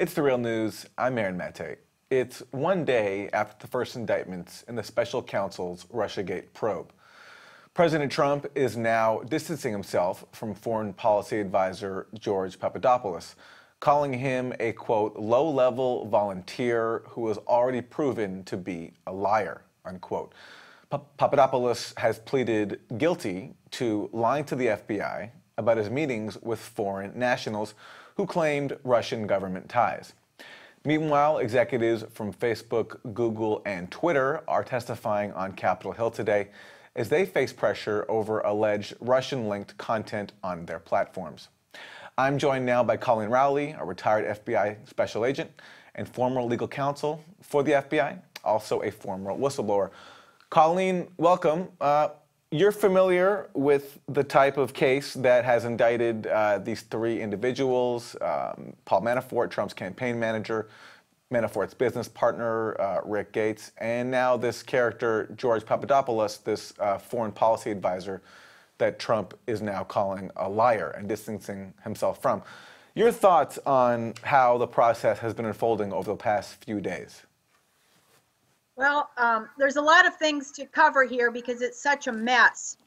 It's The Real News. I'm Aaron Mate. It's one day after the first indictments in the special counsel's Russiagate probe. President Trump is now distancing himself from foreign policy advisor George Papadopoulos, calling him a, quote, low-level volunteer who has already proven to be a liar, unquote. Papadopoulos has pleaded guilty to lying to the FBI about his meetings with foreign nationals who claimed Russian government ties. Meanwhile, executives from Facebook, Google, and Twitter are testifying on Capitol Hill today as they face pressure over alleged Russian-linked content on their platforms. I'm joined now by Coleen Rowley, a retired FBI special agent and former legal counsel for the FBI, also a former whistleblower. Coleen, welcome. You're familiar with the type of case that has indicted these three individuals, Paul Manafort, Trump's campaign manager, Manafort's business partner, Rick Gates, and now this character, George Papadopoulos, this foreign policy advisor that Trump is now calling a liar and distancing himself from. Your thoughts on how the process has been unfolding over the past few days? Well, there's a lot of things to cover here because it's such a mess.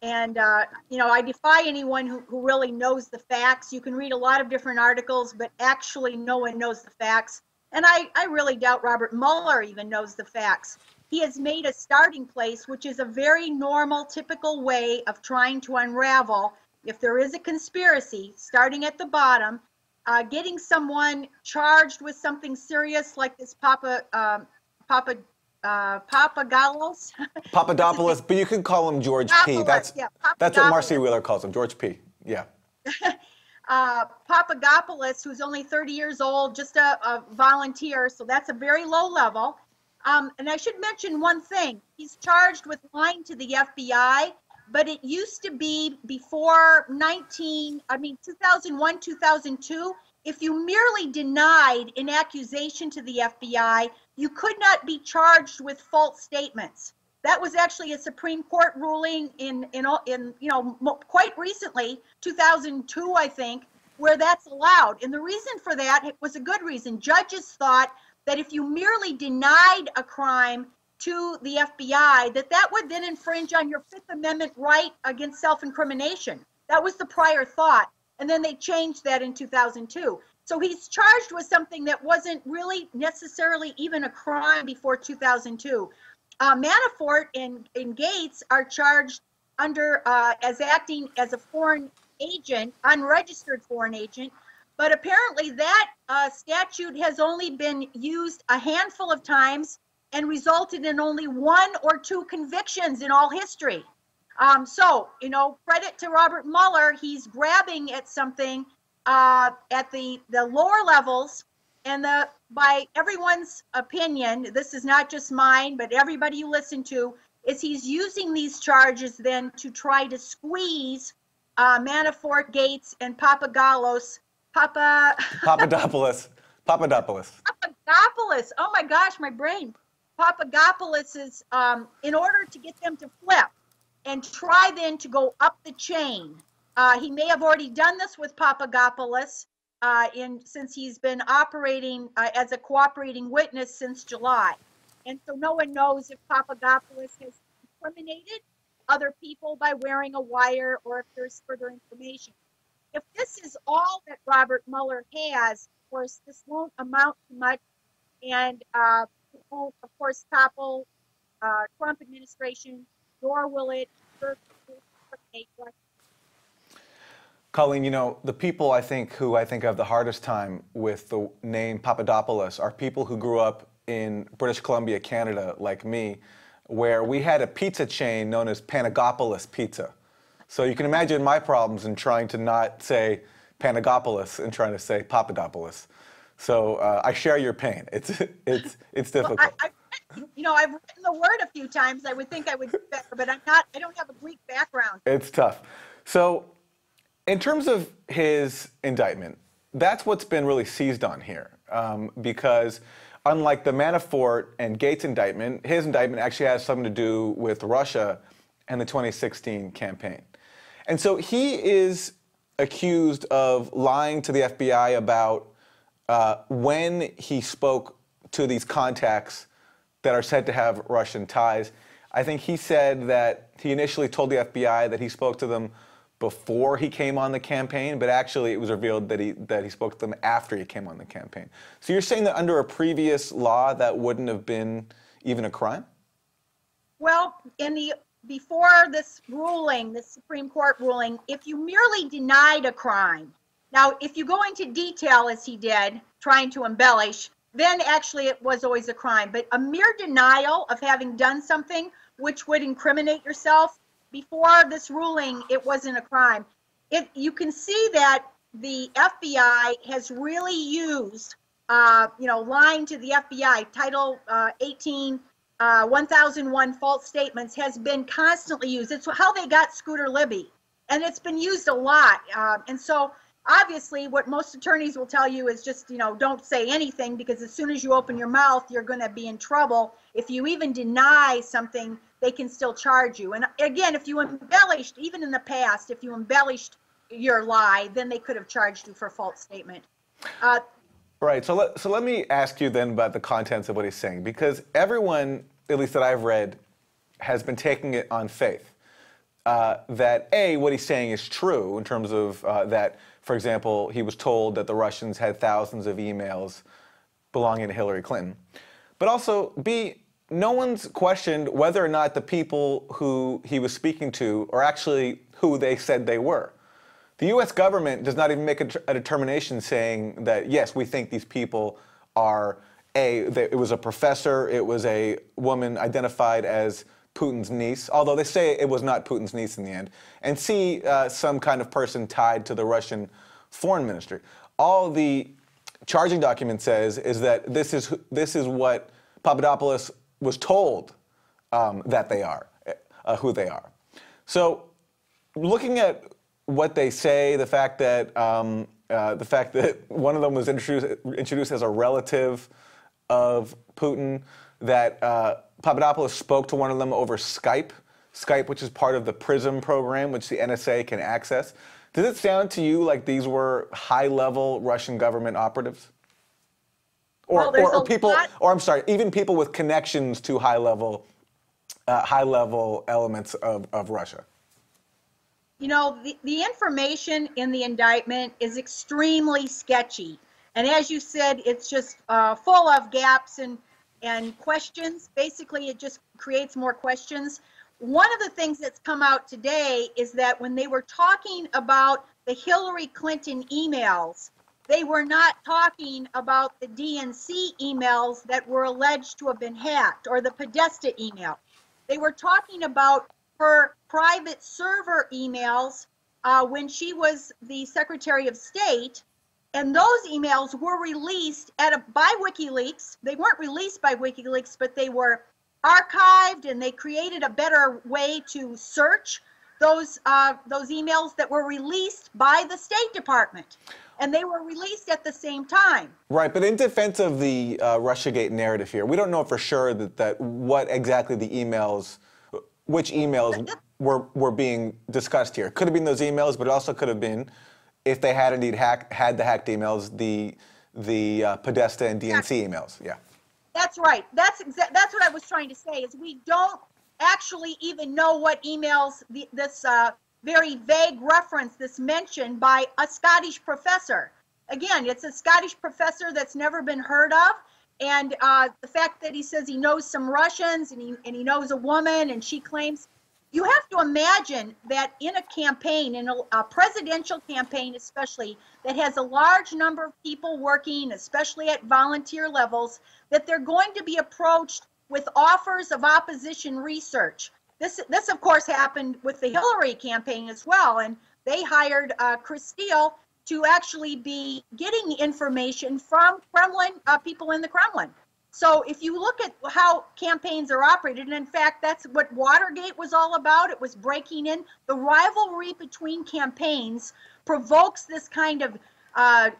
And, I defy anyone who really knows the facts. You can read a lot of different articles, but actually no one knows the facts. And I really doubt Robert Mueller even knows the facts. He has made a starting place, which is a very normal, typical way of trying to unravel, if there is a conspiracy, starting at the bottom, getting someone charged with something serious like this Papadopoulos. Papadopoulos, but you can call him George P. That's what Marcy Wheeler calls him, George P. Yeah. Papadopoulos, who's only 30 years old, just a volunteer, so that's a very low level. And I should mention one thing. He's charged with lying to the FBI, but it used to be before 2001, 2002, if you merely denied an accusation to the FBI, you could not be charged with false statements. That was actually a Supreme Court ruling in quite recently, 2002, I think, where that's allowed. And the reason for that, it was a good reason. Judges thought that if you merely denied a crime to the FBI, that would then infringe on your Fifth Amendment right against self-incrimination. That was the prior thought. And then they changed that in 2002. So he's charged with something that wasn't really necessarily even a crime before 2002. Manafort and Gates are charged under as acting as a foreign agent, unregistered foreign agent. But apparently that statute has only been used a handful of times and resulted in only 1 or 2 convictions in all history. Credit to Robert Mueller, he's grabbing at something at the lower levels, and by everyone's opinion, this is not just mine, but everybody you listen to, is he's using these charges then to try to squeeze Manafort, Gates, and Papadopoulos. Papadopoulos. Oh my gosh, my brain. Papadopoulos is in order to get them to flip and try then to go up the chain. He may have already done this with Papadopoulos since he's been operating as a cooperating witness since July. And so no one knows if Papadopoulos has incriminated other people by wearing a wire or if there's further information. If this is all that Robert Mueller has, of course, this won't amount to much, and it won't, of course, topple Trump administration, nor will it hurt Coleen, the people who I think have the hardest time with the name Papadopoulos are people who grew up in British Columbia, Canada, like me, where we had a pizza chain known as Panagopoulos Pizza. So you can imagine my problems in trying to not say Panagopoulos and trying to say Papadopoulos. So I share your pain. It's difficult. Well, I've written the word a few times. I would think I would do better, but I don't have a Greek background. It's tough. So in terms of his indictment, that's what's been really seized on here, because unlike the Manafort and Gates indictment, his indictment actually has something to do with Russia and the 2016 campaign. And so he is accused of lying to the FBI about when he spoke to these contacts that are said to have Russian ties, I think he said that he initially told the FBI that he spoke to them before he came on the campaign, but actually it was revealed that he spoke to them after he came on the campaign. So you're saying that under a previous law that wouldn't have been even a crime? Well, before this ruling, this Supreme Court ruling, if you merely denied a crime, now if you go into detail as he did, trying to embellish, then actually it was always a crime. But a mere denial of having done something which would incriminate yourself, before this ruling, it wasn't a crime. You can see that the FBI has really used, lying to the FBI, Title 18, 1001 false statements has been constantly used. It's how they got Scooter Libby, and it's been used a lot. And so obviously what most attorneys will tell you is just, don't say anything, because as soon as you open your mouth, you're going to be in trouble. If you even deny something, they can still charge you. And again, if you embellished, even in the past, if you embellished your lie, then they could have charged you for false statement. Right. So let me ask you then about the contents of what he's saying, because everyone, at least that I've read, has been taking it on faith that what he's saying is true in terms of that, for example, he was told that the Russians had thousands of emails belonging to Hillary Clinton, but also B, no one's questioned whether or not the people who he was speaking to are actually who they said they were. The U.S. government does not even make a determination saying that, yes, we think these people are it was a professor, it was a woman identified as Putin's niece, although they say it was not Putin's niece in the end, and C, some kind of person tied to the Russian foreign ministry. All the charging document says is that this is what Papadopoulos was told that they are, who they are. So looking at what they say, the fact that one of them was introduced as a relative of Putin, that Papadopoulos spoke to one of them over Skype, which is part of the PRISM program, which the NSA can access. Does it sound to you like these were high-level Russian government operatives? Or people, or I'm sorry, even people with connections to high-level elements of Russia? The information in the indictment is extremely sketchy. And as you said, it's just full of gaps and questions. Basically, it just creates more questions. One of the things that's come out today is that when they were talking about the Hillary Clinton emails, they were not talking about the DNC emails that were alleged to have been hacked, or the Podesta email. They were talking about her private server emails when she was the Secretary of State, and those emails were released by WikiLeaks. They weren't released by WikiLeaks, but they were archived, and they created a better way to search those emails that were released by the State Department. And they were released at the same time. Right, but in defense of the Russiagate narrative here, we don't know for sure that what exactly the emails, which emails were being discussed here. Could have been those emails, but it also could have been, if they had indeed had the hacked emails, the Podesta and DNC emails. Yeah. That's right. That's what I was trying to say, is we don't actually even know what emails this very vague reference, this mention by a Scottish professor. Again, it's a Scottish professor that's never been heard of. And the fact that he says he knows some Russians and he knows a woman, and she claims, you have to imagine that in a campaign, in a presidential campaign especially, that has a large number of people working, especially at volunteer levels, that they're going to be approached with offers of opposition research. This of course happened with the Hillary campaign as well, and they hired Chris Steele to actually be getting information from Kremlin, people in the Kremlin. So if you look at how campaigns are operated, and in fact, that's what Watergate was all about. It was breaking in. The rivalry between campaigns provokes this kind of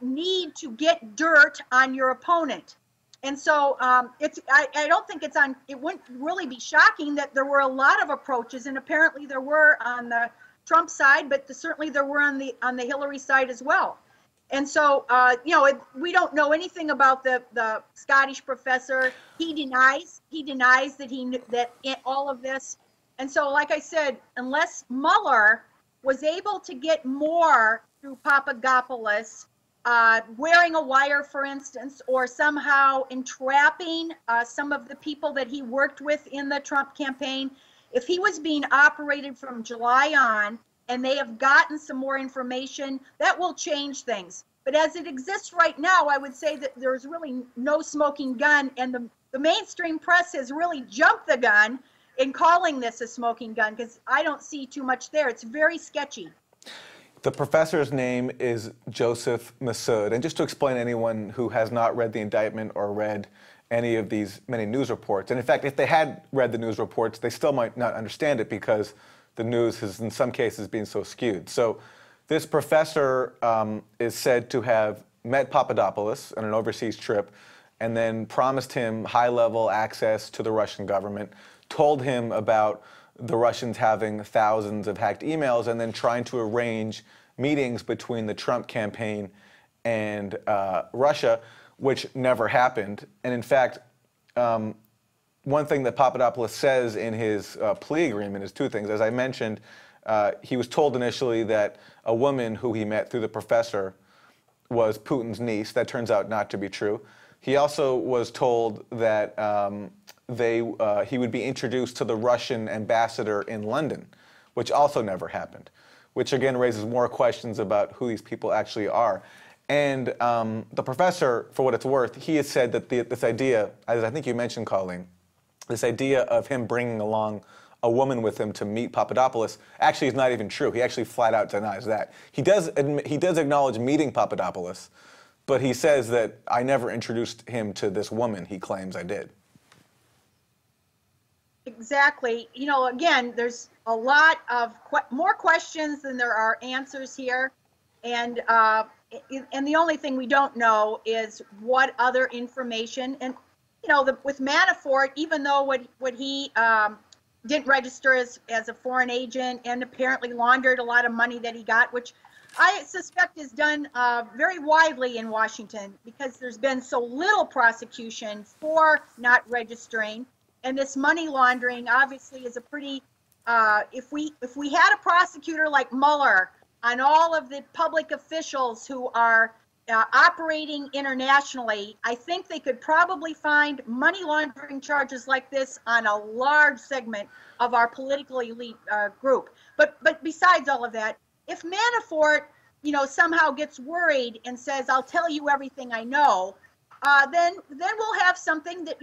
need to get dirt on your opponent. And so I don't think it wouldn't really be shocking that there were a lot of approaches, and apparently there were on the Trump side, but certainly there were on the Hillary side as well. And so, we don't know anything about the Scottish professor. He denies that all of this. And so, like I said, unless Mueller was able to get more through Papadopoulos, wearing a wire, for instance, or somehow entrapping some of the people that he worked with in the Trump campaign, if he was being operated from July on, and they have gotten some more information, that will change things. But as it exists right now, I would say that there's really no smoking gun, and the mainstream press has really jumped the gun in calling this a smoking gun, because I don't see too much there. It's very sketchy. The professor's name is Joseph Massoud. And just to explain to anyone who has not read the indictment or read any of these many news reports, and in fact, if they had read the news reports, they still might not understand it because the news has, in some cases, been so skewed. So this professor is said to have met Papadopoulos on an overseas trip and then promised him high-level access to the Russian government, told him about the Russians having thousands of hacked emails, and then trying to arrange meetings between the Trump campaign and Russia, which never happened. And in fact, one thing that Papadopoulos says in his plea agreement is two things. As I mentioned, he was told initially that a woman who he met through the professor was Putin's niece. That turns out not to be true. He also was told that he would be introduced to the Russian ambassador in London, which also never happened, which again raises more questions about who these people actually are. And the professor, for what it's worth, he has said that this idea, as I think you mentioned, Coleen, this idea of him bringing along a woman with him to meet Papadopoulos actually is not even true. He actually flat out denies that. He does acknowledge meeting Papadopoulos, but he says that I never introduced him to this woman he claims I did. Exactly. Again, there's a lot of more questions than there are answers here. And the only thing we don't know is what other information, and with Manafort, even though what he didn't register as a foreign agent and apparently laundered a lot of money that he got, which I suspect is done very widely in Washington because there's been so little prosecution for not registering. And this money laundering obviously is a pretty, if we had a prosecutor like Mueller on all of the public officials who are operating internationally, I think they could probably find money laundering charges like this on a large segment of our political elite group. But besides all of that, if Manafort, somehow gets worried and says, "I'll tell you everything I know," then we'll have something that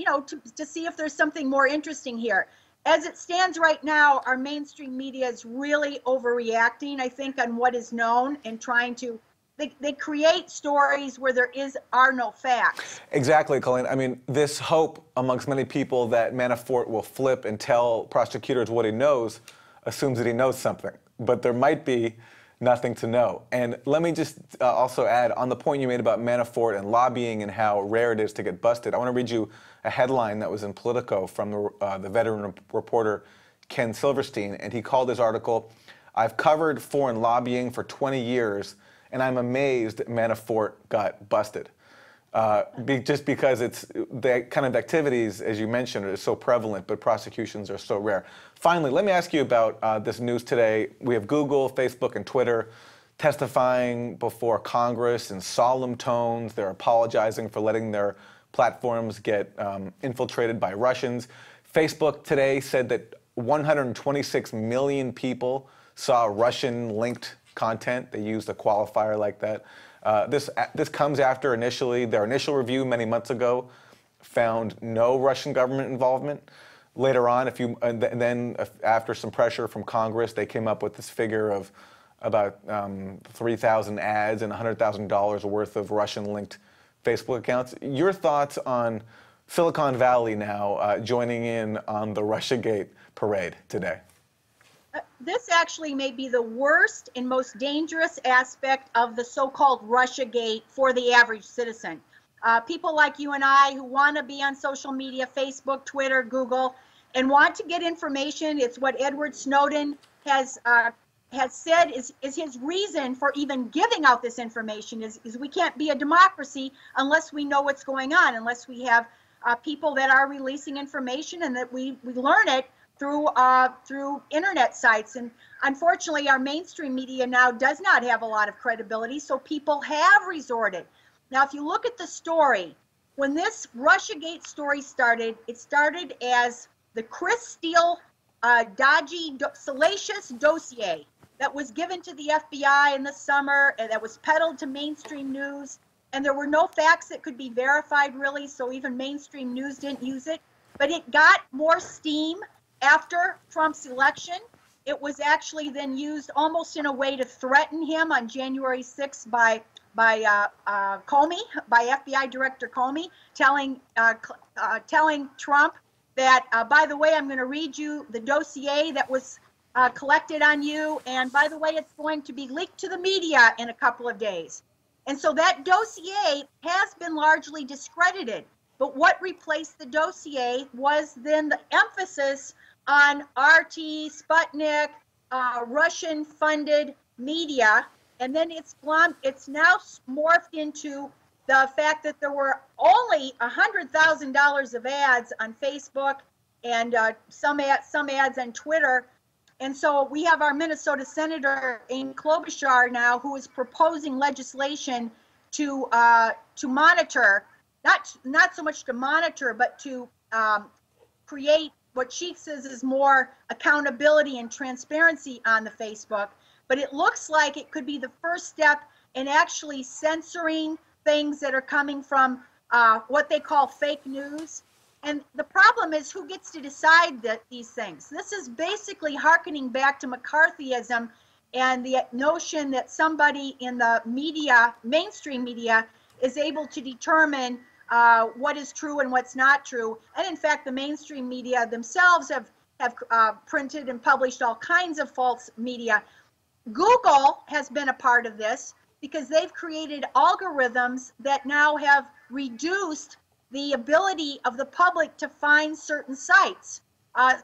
to see if there's something more interesting here. As it stands right now, our mainstream media is really overreacting, I think, on what is known and trying to. They create stories where there are no facts. Exactly, Coleen. I mean, this hope amongst many people that Manafort will flip and tell prosecutors what he knows assumes that he knows something. But there might be nothing to know. And let me just also add, on the point you made about Manafort and lobbying and how rare it is to get busted, I want to read you a headline that was in Politico from the veteran reporter Ken Silverstein, and he called his article, "I've covered foreign lobbying for 20 years, and I'm amazed Manafort got busted." Just because it's the kind of activities, as you mentioned, are so prevalent, but prosecutions are so rare. Finally, let me ask you about this news today. We have Google, Facebook, and Twitter testifying before Congress in solemn tones. They're apologizing for letting their platforms get infiltrated by Russians. Facebook today said that 126 million people saw Russian-linked content. They used a qualifier like that. This comes after their initial review many months ago found no Russian government involvement. Later on, after some pressure from Congress, they came up with this figure of about 3,000 ads and $100,000 worth of Russian-linked Facebook accounts. Your thoughts on Silicon Valley now joining in on the Russiagate parade today? This actually may be the worst and most dangerous aspect of the so-called Russiagate for the average citizen. People like you and I who want to be on social media, Facebook, Twitter, Google, and want to get information. It's what Edward Snowden has has said is his reason for even giving out this information is we can't be a democracy unless we know what's going on, unless we have people that are releasing information and that we learn it through internet sites. And unfortunately, our mainstream media now does not have a lot of credibility, so people have resorted. Now, if you look at the story, when this Russiagate story started, it started as the Chris Steele dodgy, salacious dossier that was given to the FBI in the summer and that was peddled to mainstream news. And there were no facts that could be verified, really, so even mainstream news didn't use it. But it got more steam after Trump's election. It was actually then used almost in a way to threaten him on January 6th by Comey, by FBI Director Comey, telling Trump that, by the way, I'm going to read you the dossier that was collected on you, and by the way, it's going to be leaked to the media in a couple of days. And so that dossier has been largely discredited. But what replaced the dossier was then the emphasis on RT, Sputnik, Russian-funded media, and then it's now morphed into the fact that there were only $100,000 of ads on Facebook and some ads on Twitter. And so we have our Minnesota Senator Amy Klobuchar now, who is proposing legislation to monitor, not so much to monitor, but to create what she says is more accountability and transparency on the Facebook. But it looks like it could be the first step in actually censoring things that are coming from what they call fake news. And the problem is who gets to decide these things. This is basically hearkening back to McCarthyism and the notion that somebody in the media, mainstream media, is able to determine what is true and what's not true. And in fact, the mainstream media themselves have printed and published all kinds of false media. Google has been a part of this because they've created algorithms that now have reduced the ability of the public to find certain sites.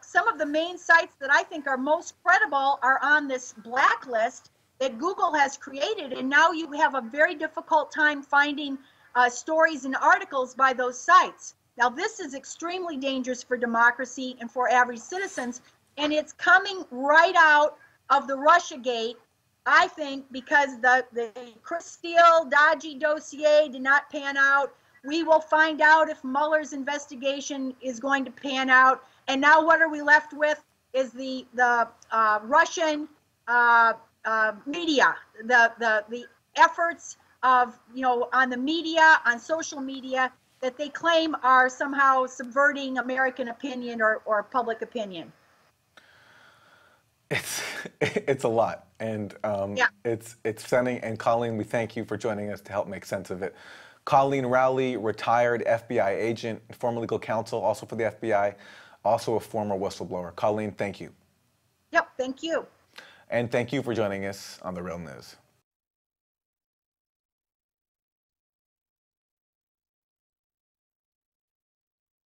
Some of the main sites that I think are most credible are on this blacklist that Google has created, and now you have a very difficult time finding stories and articles by those sites. Now, this is extremely dangerous for democracy and for average citizens, and it's coming right out of the Russiagate, I think, because the Chris Steele dodgy dossier did not pan out. We will find out if Mueller's investigation is going to pan out. And now what are we left with is the Russian media, the efforts of, on the media, on social media, that they claim are somehow subverting American opinion or public opinion. It's a lot, and yeah. it's stunning. And Coleen, we thank you for joining us to help make sense of it. Coleen Rowley, retired FBI agent, former legal counsel, also for the FBI, also a former whistleblower. Coleen, thank you. Yep, thank you. And thank you for joining us on The Real News.